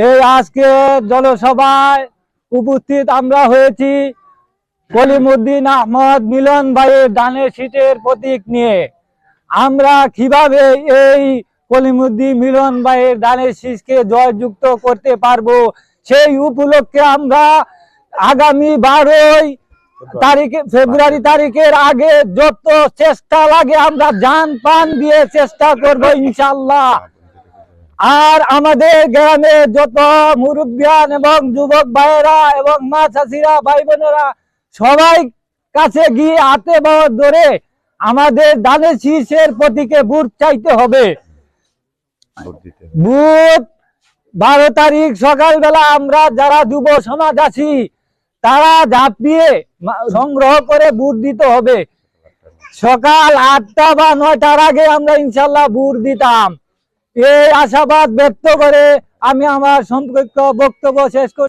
এই আজকে জনসভায় উপস্থিত আমরা হয়েছি কলিমুদ্দিন আহমদ মিলন ভাইয়ের ধানের শীষের প্রতীক নিয়ে। আমরা কিভাবে এই কলিমুদ্দিন মিলন ভাইয়ের ধানের শীষকে জয়যুক্ত করতে পারবো, সেই উপলক্ষে আমরা আগামী 12 তারিখে ফেব্রুয়ারি তারিখের আগে যত চেষ্টা লাগে আমরা জান প্রাণ দিয়ে চেষ্টা করবো ইনশাল্লাহ। আর আমাদের গ্রামে যত মুরব্বিয়ান এবং যুবক ভাইয়েরা এবং মা চাষিরা ভাই বোনেরা সবাই কাছে গিয়ে হাতে ধরে আমাদের ধানের শীষের প্রতীকে ভোট চাইতে হবে। ভোট 12 তারিখ সকালবেলা আমরা যারা যুব সমাজ আছি তারা ঝাঁপিয়ে সংগ্রহ করে ভোট দিতে হবে। সকাল 8টা বা 9টার আগে আমরা ইনশাল্লাহ ভোট দিতাম। এই আশাবাদ ব্যক্ত করে আমি আমার সংক্ষিপ্ত বক্তব্য শেষ করি।